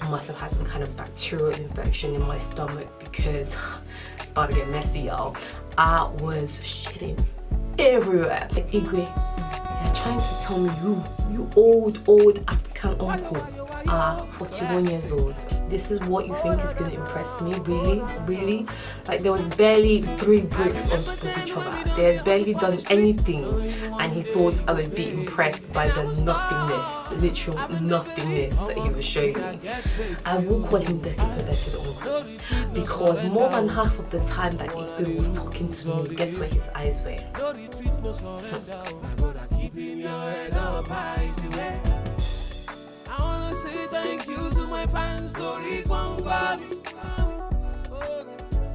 must have had some kind of bacterial infection in my stomach because it's about to get messy, y'all. I was shitting everywhere. Igwe, you're trying to tell me you old African uncle are 41 years old. This is what you think is going to impress me? Really? Like, there was barely 3 bricks on top of each other. They had barely done anything, and he thought I would be impressed by the nothingness, literal nothingness that he was showing me. I will call him dirty perverted uncle, because more than half of the time that Igwe was talking to me, guess where his eyes were? I wanna say thank you to my fans, story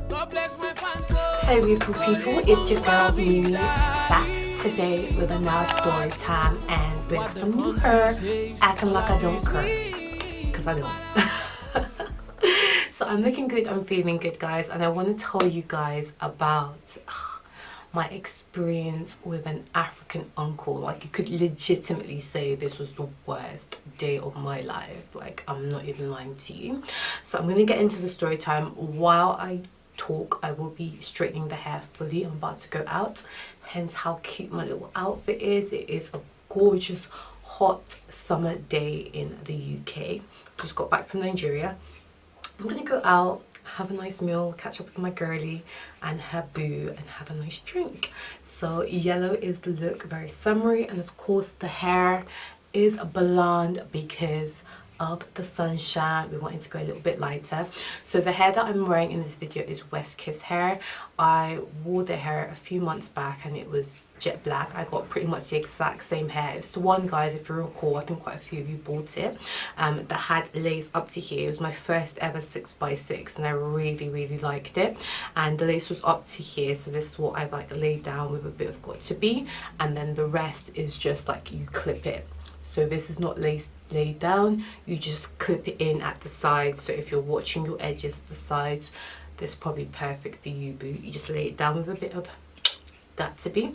God bless my fans. Hey beautiful people, it's your girl Mimi back today with another story time and with some new hair, acting like I don't care, because I don't. So I'm looking good, I'm feeling good, guys, and I want to tell you guys about my experience with an African uncle. Like, you could legitimately say this was the worst day of my life. Like, I'm not even lying to you. So I'm going to get into the story time. While I talk, I will be straightening the hair fully. I'm about to go out, hence how cute my little outfit is. It is a gorgeous hot summer day in the UK. Just got back from Nigeria. I'm going to go out, have a nice meal, catch up with my girly and her boo, and have a nice drink. So yellow is the look, very summery, and of course the hair is blonde because of the sunshine. We wanted to go a little bit lighter. So the hair that I'm wearing in this video is Westkiss hair. I wore the hair a few months back and it was jet black. I got pretty much the exact same hair. It's the one, guys, if you recall, I think quite a few of you bought it, that had lace up to here. It was my first ever 6x6 and I really liked it, and the lace was up to here. So this is what I've like laid down with a bit of got to be, and then the rest is just like you clip it. So this is not laid down, you just clip it in at the sides. So if you're watching your edges at the sides, this is probably perfect for you, boo. You just lay it down with a bit of that to be,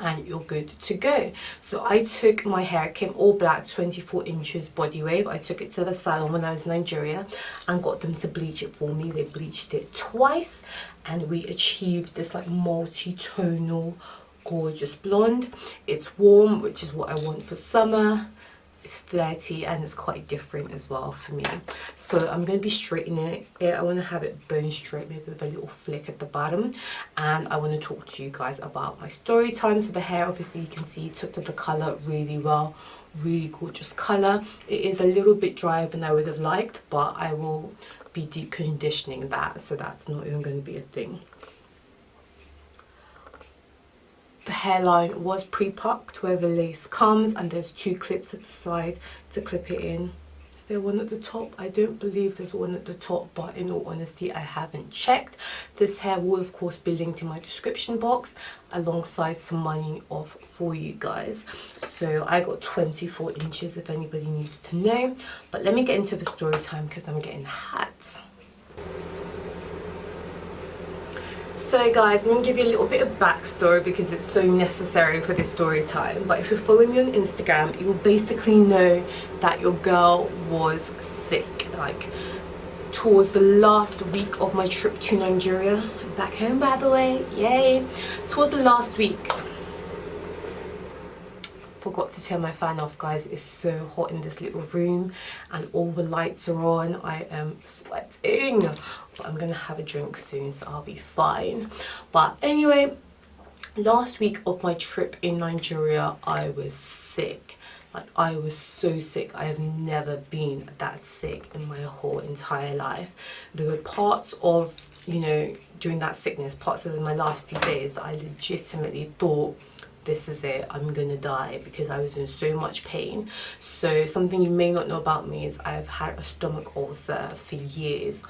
and you're good to go. So I took my hair, it came all black, 24 inches body wave. I took it to the salon when I was in Nigeria and got them to bleach it for me. They bleached it twice and we achieved this like multi-tonal gorgeous blonde. It's warm, which is what I want for summer. It's flirty and it's quite different as well for me. So I'm going to be straightening it. I want to have it bone straight, maybe with a little flick at the bottom. And I want to talk to you guys about my story time. So the hair, obviously you can see, took to the colour really well. Really gorgeous colour. It is a little bit drier than I would have liked, but I will be deep conditioning that, so that's not even going to be a thing. The hairline was pre-pucked where the lace comes, and there's 2 clips at the side to clip it in. Is there one at the top? I don't believe there's one at the top, but in all honesty I haven't checked. This hair will of course be linked in my description box alongside some money off for you guys. So I got 24 inches if anybody needs to know. But let me get into the story time because I'm getting hot. So guys, I'm going to give you a little bit of backstory because it's so necessary for this story time. But if you're following me on Instagram, you'll basically know that your girl was sick. Like, towards the last week of my trip to Nigeria, back home by the way, yay. Towards the last week, forgot to turn my fan off, guys. It's so hot in this little room and all the lights are on. I am sweating, but I'm gonna have a drink soon, so I'll be fine. But anyway, last week of my trip in Nigeria, I was sick. Like, I was so sick. I have never been that sick in my whole entire life. There were parts of, you know, during that sickness, parts of my last few days that I legitimately thought, this is it, I'm gonna die, because I was in so much pain. So something you may not know about me is I've had a stomach ulcer for years,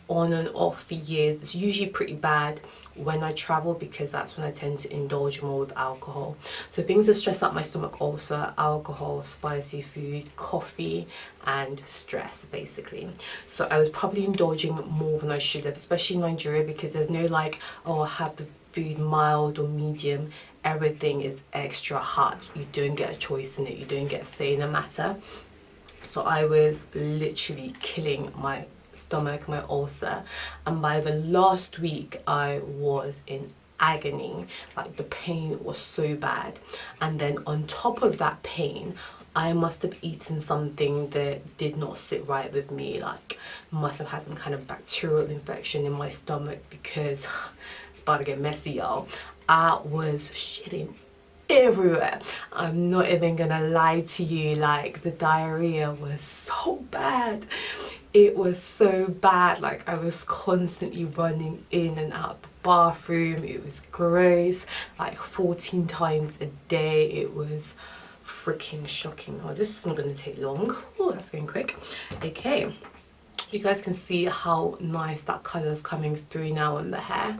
on and off for years. It's usually pretty bad when I travel because that's when I tend to indulge more with alcohol. So things that stress out my stomach: ulcer, alcohol, spicy food, coffee and stress, basically. So I was probably indulging more than I should have, especially in Nigeria, because there's no like, oh, I have the food mild or medium. Everything is extra hot. You don't get a choice in it. You don't get a say in a matter. So I was literally killing my stomach, my ulcer, and by the last week I was in agony. Like, the pain was so bad, and then on top of that pain, I must have eaten something that did not sit right with me. Like, must have had some kind of bacterial infection in my stomach, because it's about to get messy, y'all. I was shitting everywhere. I'm not even gonna lie to you, like, the diarrhea was so bad. It was so bad. Like, I was constantly running in and out of the bathroom. It was gross, like 14 times a day. It was freaking shocking. Oh, this isn't gonna take long. Oh, that's going quick. Okay, you guys can see how nice that color is coming through now on the hair.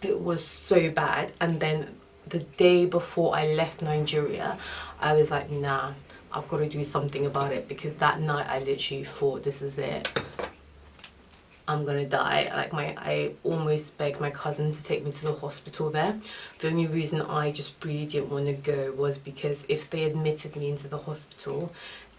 It was so bad. And then the day before I left Nigeria, I was like, nah, I've got to do something about it, because that night I literally thought, this is it, I'm gonna die. Like, I almost begged my cousin to take me to the hospital there. The only reason I just really didn't want to go was because if they admitted me into the hospital,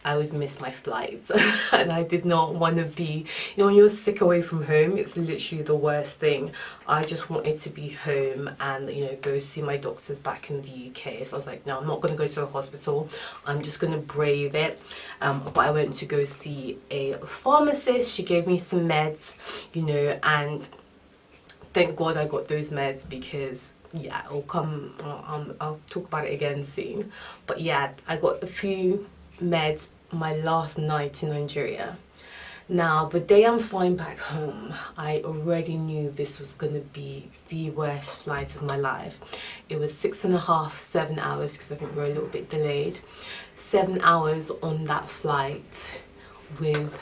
I would miss my flight. And I did not want to be, you know, when you're sick away from home, it's literally the worst thing. I just wanted to be home and, you know, go see my doctors back in the UK. So I was like, no, I'm not going to go to a hospital. I'm just going to brave it. But I went to go see a pharmacist. She gave me some meds, you know, and thank God I got those meds, because yeah, it'll come, I'll talk about it again soon. But yeah, I got a few meds my last night in Nigeria. Now, the day I'm flying back home, I already knew this was going to be the worst flight of my life. It was 6.5, 7 hours, because I think we're a little bit delayed. 7 hours on that flight with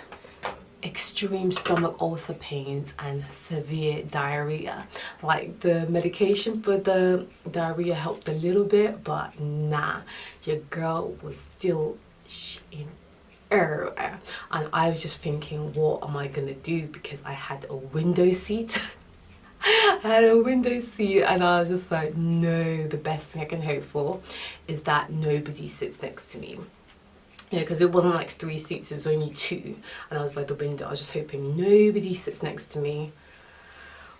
extreme stomach ulcer pains and severe diarrhea. Like, the medication for the diarrhea helped a little bit, but nah, your girl was still in everywhere. And I was just thinking, what am I gonna do? Because I had a window seat. I had a window seat, and I was just like, no, the best thing I can hope for is that nobody sits next to me. You know, because it wasn't like 3 seats, it was only 2, and I was by the window. I was just hoping nobody sits next to me.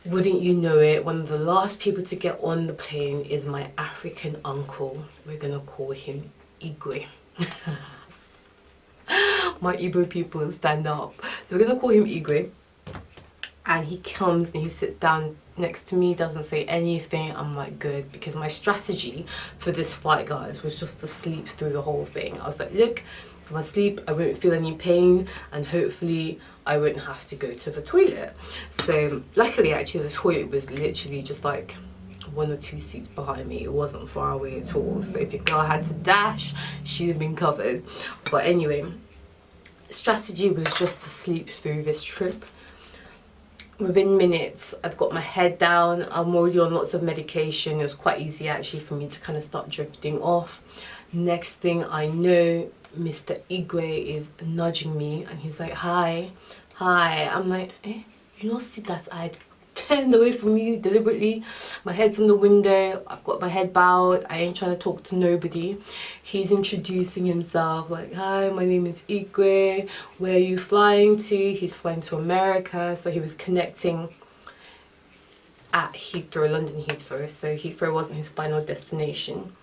Wouldn't you know it, one of the last people to get on the plane is my African uncle. We're gonna call him Igwe. My Igbo people, stand up. So we're gonna call him Igwe. And he comes and he sits down next to me, doesn't say anything. I'm like, good, because my strategy for this flight, guys, was just to sleep through the whole thing. I was like, look, if I sleep, I won't feel any pain, and hopefully I won't have to go to the toilet. So luckily, actually, the toilet was literally just like 1 or 2 seats behind me. It wasn't far away at all. So if your girl had to dash, she'd have been covered. But anyway, strategy was just to sleep through this trip. Within minutes, I'd got my head down. I'm already on lots of medication. It was quite easy actually for me to kind of start drifting off. Next thing I know, Mr. Igwe is nudging me and he's like, hi, hi. I'm like, you not see that I turned away from you deliberately. My head's on the window. I've got my head bowed. I ain't trying to talk to nobody. He's introducing himself like, hi, my name is Igwe. Where are you flying to? He's flying to America. So he was connecting at Heathrow, London Heathrow. So Heathrow wasn't his final destination.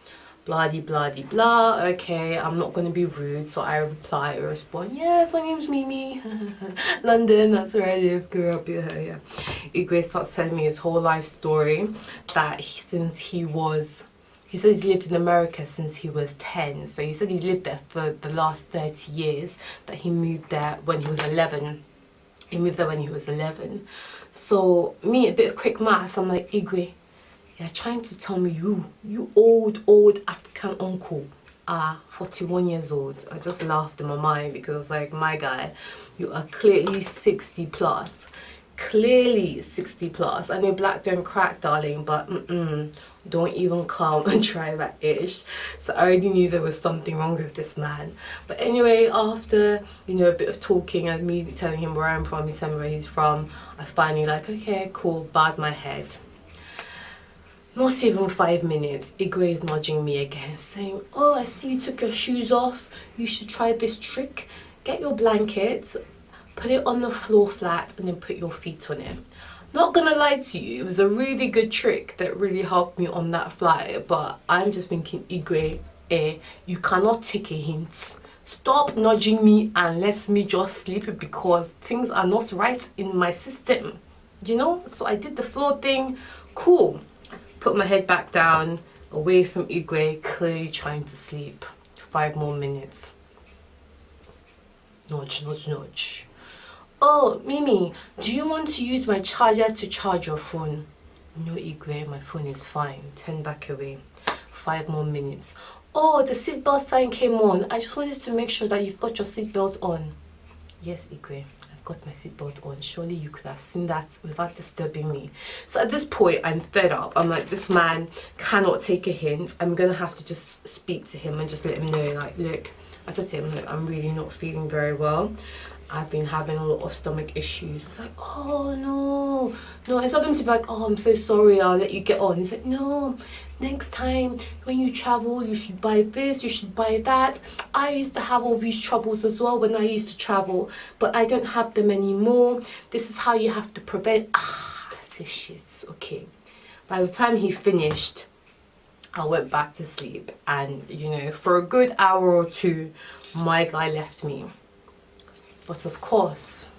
Blah-de-blah-de-blah. Okay, I'm not going to be rude, so I respond, yes, my name's Mimi. London, that's where I live, grew up, yeah. Igwe starts telling me his whole life story, that he says he's lived in America since he was 10. So he said he lived there for the last 30 years, that he moved there when he was 11. He moved there when he was 11. So me, a bit of quick maths, I'm like, Igwe, you're trying to tell me you old African uncle are 41 years old. I just laughed in my mind, because I was like, my guy, you are clearly 60 plus. Clearly 60 plus. I know black don't crack, darling, but don't even come and try that ish. So I already knew there was something wrong with this man. But anyway, after, you know, a bit of talking and me telling him where I'm from, he's telling me where he's from, I finally like, okay, cool, bowed my head. Not even 5 minutes, Igwe is nudging me again, saying, oh, I see you took your shoes off. You should try this trick. Get your blanket, put it on the floor flat, and then put your feet on it. Not gonna lie to you, it was a really good trick that really helped me on that flight. But I'm just thinking, Igwe, you cannot take a hint. Stop nudging me and let me just sleep, because things are not right in my system. You know? So I did the floor thing. Cool. Put my head back down, away from Igwe, clearly trying to sleep. 5 more minutes. Nudge, nudge, nudge. Oh, Mimi, do you want to use my charger to charge your phone? No, Igwe, my phone is fine. Turn back away. 5 more minutes. Oh, the seatbelt sign came on. I just wanted to make sure that you've got your seatbelt on. Yes, Igwe, I've got my seatbelt on. Surely you could have seen that without disturbing me. So at this point, I'm fed up. I'm like, this man cannot take a hint. I'm going to have to just speak to him and just let him know, like, look, I said to him, look, I'm really not feeling very well. I've been having a lot of stomach issues. It's like, oh no, no. Instead of him to be like, oh, I'm so sorry, I'll let you get on. He's like, no, next time when you travel, you should buy this, you should buy that. I used to have all these troubles as well when I used to travel, but I don't have them anymore. This is how you have to prevent. I said, shit, okay. By the time he finished, I went back to sleep. And, you know, for a good hour or two, my guy left me. But of course,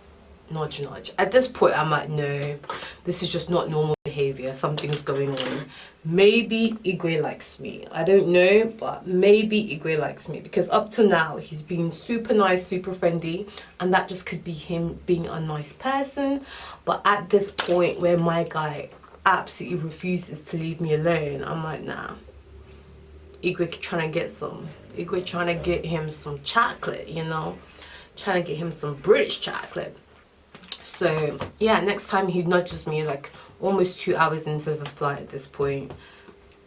nudge, nudge. At this point, I'm like, no, this is just not normal behavior. Something's going on. Maybe Igwe likes me. I don't know, but maybe Igwe likes me. Because up to now, he's been super nice, super friendly. And that just could be him being a nice person. But at this point where my guy absolutely refuses to leave me alone, I'm like, nah. Igwe trying to get some. Igwe trying to get him some chocolate, you know. Trying to get him some British chocolate. So yeah, next time he nudges me, like almost 2 hours into the flight at this point,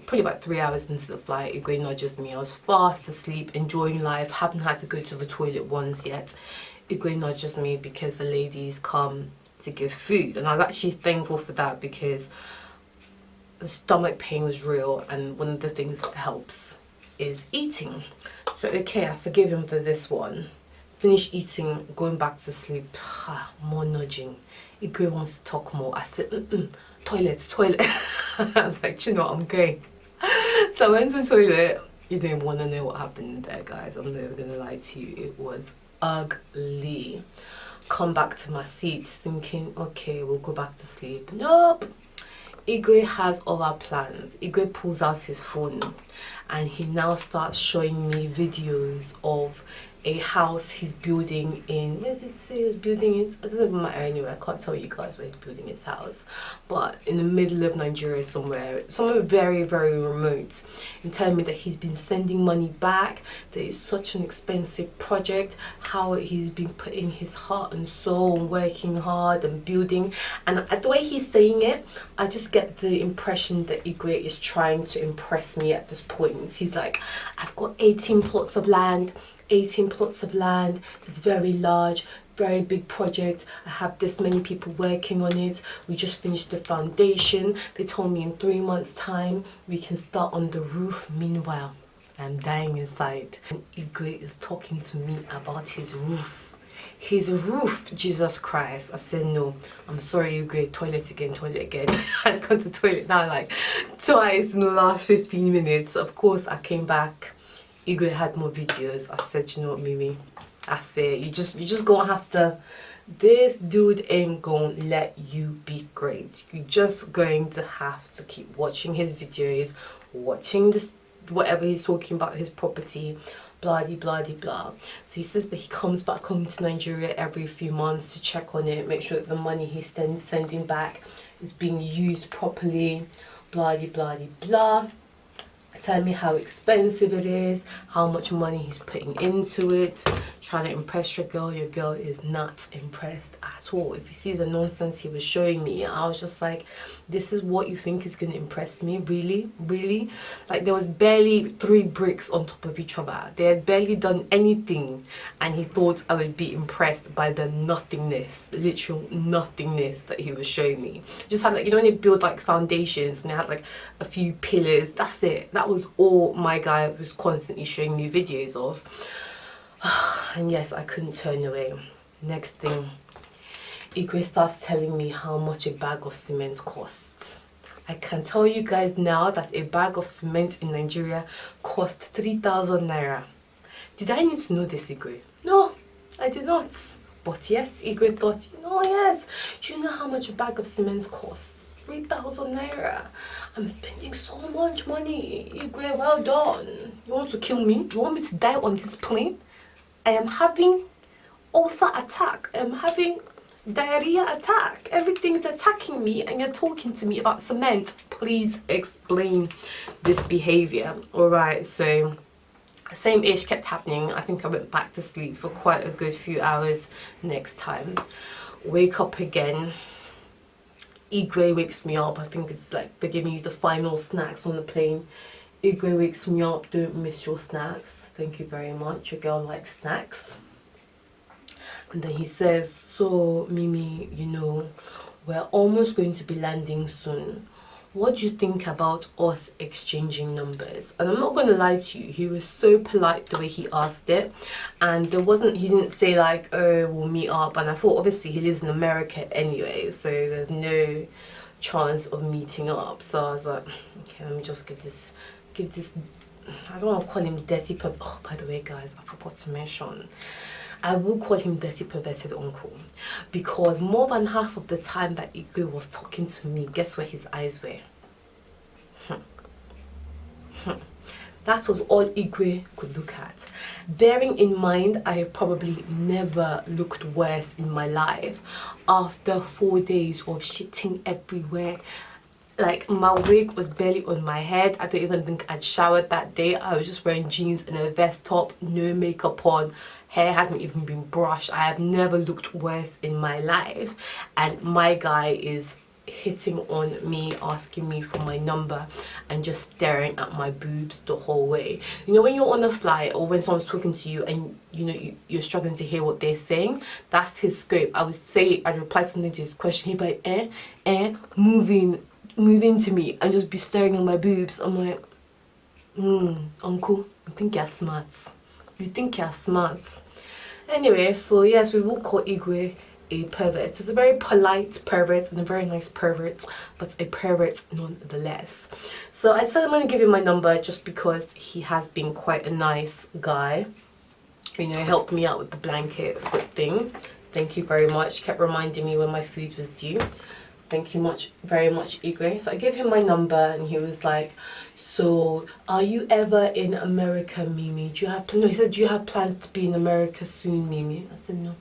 probably about 3 hours into the flight, Igwe nudges me. I was fast asleep, enjoying life, haven't had to go to the toilet once yet. Igwe nudges me because the ladies come to give food, and I was actually thankful for that, because the stomach pain was real, and one of the things that helps is eating. So okay, I forgive him for this one. Finish eating, going back to sleep. More nudging. Igwe wants to talk more. I said, toilet, toilet. I was like, you know what, I'm going. So I went to the toilet. You don't want to know what happened there, guys. I'm never going to lie to you. It was ugly. Come back to my seat thinking, okay, we'll go back to sleep. Nope. Igwe has other plans. Igwe pulls out his phone and he now starts showing me videos of a house he's building in, where does it say he was building it? It doesn't matter anyway, I can't tell you guys where he's building his house, but in the middle of Nigeria somewhere very, very remote, and telling me that he's been sending money back, that it's such an expensive project, how he's been putting his heart and soul and working hard and building. And the way he's saying it, I just get the impression that Igwe is trying to impress me at this point. He's like, I've got 18 plots of land, it's very large, very big project. I have this many people working on it. We just finished the foundation. They told me in 3 months' time we can start on the roof. Meanwhile, I'm dying inside. And Igwe is talking to me about his roof. His roof, Jesus Christ. I said, no, I'm sorry, Igwe, toilet again. I'd gone to the toilet now like twice in the last 15 minutes. Of course, I came back. Igwe had more videos. I said, you know what, Mimi? I said, you just gonna have to, this dude ain't gonna let you be great. You're just going to have to keep watching his videos, watching this, whatever he's talking about, his property, blah de blah de blah. So he says that he comes back home to Nigeria every few months to check on it, make sure that the money he's sending back is being used properly, blah de blah de blah. telling me how expensive it is, how much money he's putting into it, trying to impress your girl. Your girl is not impressed at all. If you see the nonsense he was showing me, I was just like, this is what you think is going to impress me? Really? Really? Like, there was barely 3 bricks on top of each other. They had barely done anything, and he thought I would be impressed by the nothingness, literal nothingness that he was showing me. Just had, like, you know when they build like foundations and they have like a few pillars, that's it. That was all my guy was constantly showing me videos of. And yes, I couldn't turn away. Next thing, Igwe starts telling me how much a bag of cement costs. I can tell you guys now that a bag of cement in Nigeria cost 3,000 naira. Did I need to know this, Igwe? No, I did not. But yes, Igwe thought, yes, do you know how much a bag of cement costs? 3,000 naira. I'm spending so much money. Igwe, well done. You want to kill me? You want me to die on this plane? I am having ulcer attack. I'm having diarrhea attack. Everything is attacking me, and you're talking to me about cement. Please explain this behavior. Alright, so same ish kept happening. I think I went back to sleep for quite a good few hours. Next time, wake up again. Igwe wakes me up. I think it's like they're giving you the final snacks on the plane. Igwe wakes me up. Don't miss your snacks. Thank you very much. Your girl likes snacks. And then he says, so Mimi, we're almost going to be landing soon. What do you think about us exchanging numbers? And I'm not going to lie to you, he was so polite the way he asked it. And he didn't say like, oh, we'll meet up. And I thought, obviously he lives in America anyway, so there's no chance of meeting up. So I was like, okay, let me just give this, I don't want to call him dirty pervert. Oh, by the way, guys, I forgot to mention, I will call him dirty perverted uncle, because more than half of the time that Igwe was talking to me, guess where his eyes were? That was all Igwe could look at. Bearing in mind, I have probably never looked worse in my life. After 4 days of shitting everywhere, like my wig was barely on my head. I don't even think I'd showered that day. I was just wearing jeans and a vest top, no makeup on. Hair hadn't even been brushed. I have never looked worse in my life. And my guy is hitting on me, asking me for my number, and just staring at my boobs the whole way. When you're on a flight or when someone's talking to you and you're struggling to hear what they're saying, that's his scope. I'd reply something to his question, he'd be like, moving to me and just be staring at my boobs. I'm like, uncle, you think you're smart. You think you're smart. Anyway, so yes, we will call Igwe a pervert. He's a very polite pervert and a very nice pervert, but a pervert nonetheless. So I decided I'm going to give him my number just because he has been quite a nice guy. He helped me out with the blanket foot thing. Thank you very much. Kept reminding me when my food was due. Thank you very much, Igwe. So I gave him my number and he was like, so are you ever in America, Mimi? He said, do you have plans to be in America soon, Mimi? I said, no,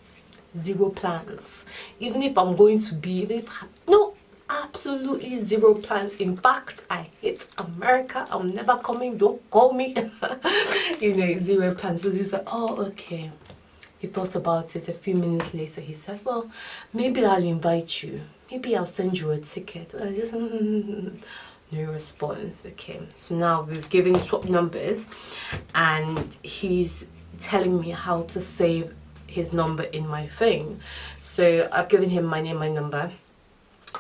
0 plans. Even if I'm going to be, no, absolutely 0 plans. In fact, I hate America. I'm never coming, don't call me. 0 plans. So he was like, oh, okay. He thought about it. A few minutes later, he said, well, maybe I'll invite you. Maybe I'll send you a ticket. I just, no response. Okay, so now we've swapped numbers, and he's telling me how to save his number in my phone. So I've given him my name, my number.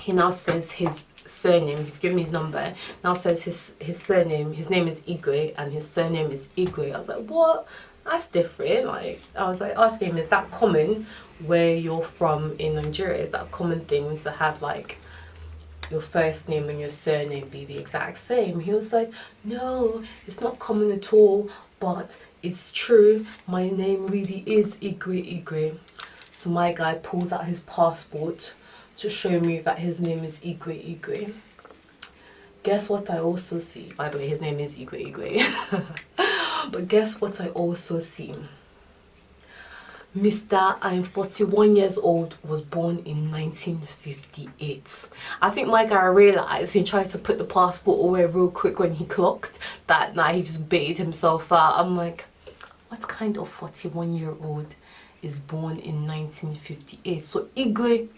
He now says his surname. He's given me his number. Now says his surname. His name is Igwe, and his surname is Igwe. I was like, what? That's different. Like, I was like asking him, is that common where you're from in Nigeria? Is that a common thing to have like your first name and your surname be the exact same? He was like, no, it's not common at all, but it's true. My name really is Igwe. So my guy pulls out his passport to show me that his name is Igwe. Guess what I also see? By the way, his name is Igwe. But guess what I also see? Mr. I'm 41 years old, was born in 1958. I think my guy realised he tried to put the passport away real quick when he clocked that night. He just baited himself out. I'm like, what kind of 41-year-old is born in 1958? So Igwe,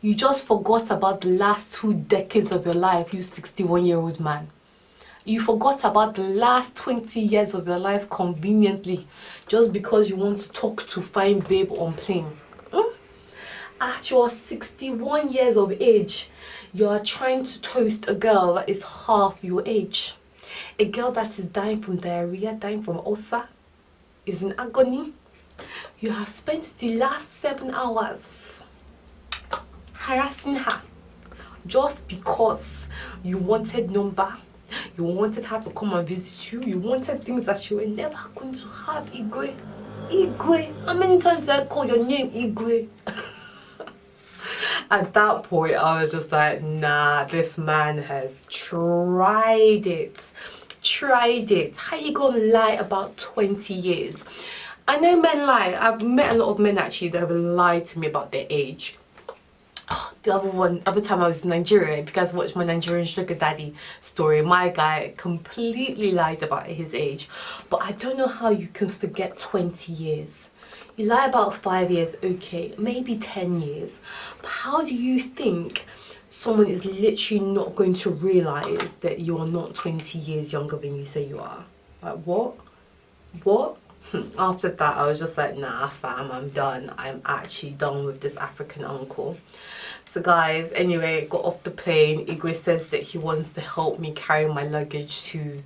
you just forgot about the last 2 decades of your life, you 61-year-old man. You forgot about the last 20 years of your life conveniently just because you want to talk to fine babe on plane. At your 61 years of age, you are trying to toast a girl that is half your age. A girl that is dying from diarrhea, dying from ulcer, is in agony. You have spent the last 7 hours harassing her just because you wanted number. You wanted her to come and visit you. You wanted things that you were never going to have, Igwe. Igwe. How many times did I call your name, Igwe? At that point, I was just like, nah, this man has tried it. Tried it. How you gonna lie about 20 years? I know men lie. I've met a lot of men actually that have lied to me about their age. The other time I was in Nigeria, if you guys watched my Nigerian sugar daddy story, my guy completely lied about his age. But I don't know how you can forget 20 years. You lie about 5 years, okay, maybe 10 years. But how do you think someone is literally not going to realise that you are not 20 years younger than you say you are? Like, what? What? After that, I was just like, nah, fam, I'm done. I'm actually done with this African uncle. So guys, anyway, got off the plane. Igwe says that he wants to help me carry my luggage to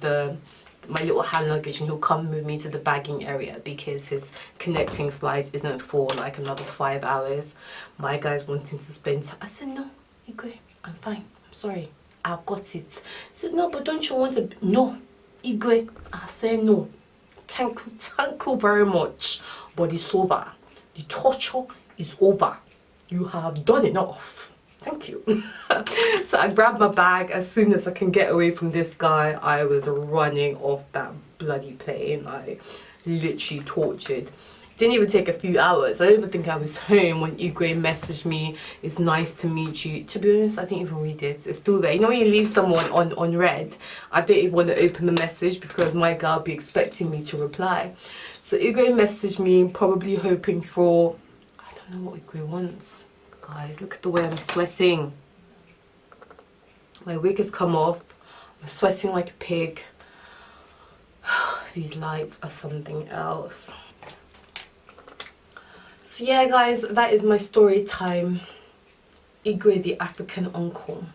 my little hand luggage, and he'll come with me to the bagging area because his connecting flight isn't for like another 5 hours. My guy's wanting to spend time. I said, no, Igwe, I'm fine. I'm sorry. I've got it. He says, no, but don't you want to? No, Igwe. I say no. Thank you very much, but it's over. The torture is over. You have done enough. Thank you. So I grabbed my bag. As soon as I can get away from this guy, I was running off that bloody plane. I literally tortured. Didn't even take a few hours. I don't even think I was home when Igwe messaged me, it's nice to meet you. To be honest, I didn't even read it. It's still there. You know when you leave someone on red, I don't even want to open the message because my girl will be expecting me to reply. So Igwe messaged me, probably hoping for, I don't know what Igwe wants. Guys, look at the way I'm sweating. My wig has come off. I'm sweating like a pig. These lights are something else. So yeah guys, that is my story time. Igwe, the African uncle,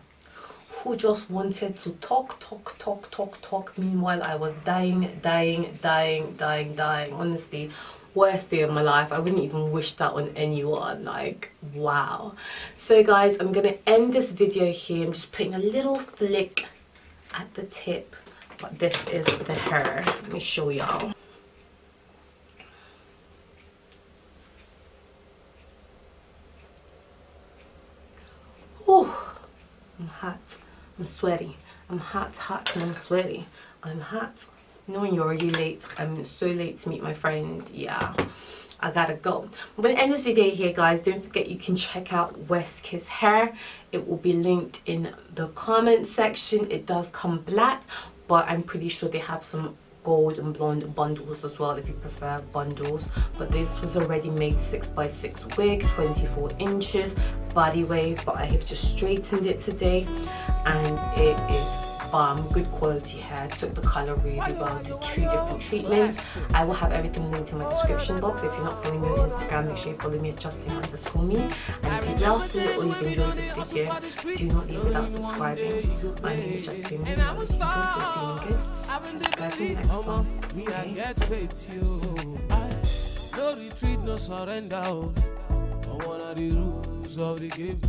who just wanted to talk. Meanwhile, I was dying. Honestly, worst day of my life. I wouldn't even wish that on anyone. Like, wow. So guys, I'm gonna end this video here. I'm just putting a little flick at the tip. But this is the hair. Let me show y'all. I'm hot, I'm sweaty, I'm hot, and I'm sweaty, I'm hot. Knowing you're already late, I'm so late to meet my friend, yeah, I gotta go. I'm gonna end this video here guys. Don't forget you can check out Westkiss hair. It will be linked in the comment section. It does come black, but I'm pretty sure they have some gold and blonde bundles as well if you prefer bundles. But this was already made 6x6 wig, 24 inches, body wave, but I have just straightened it today and it is good quality hair. Took the color really well, did 2 different treatments. I will have everything linked in my description box. If you're not following me on Instagram, make sure you follow me at Justin_me. And if you loved it or you've enjoyed this video, do not leave without subscribing. My name is Justin. I was feeling good. Guys, in the next one. No retreat, no surrender. One of the rules of the game.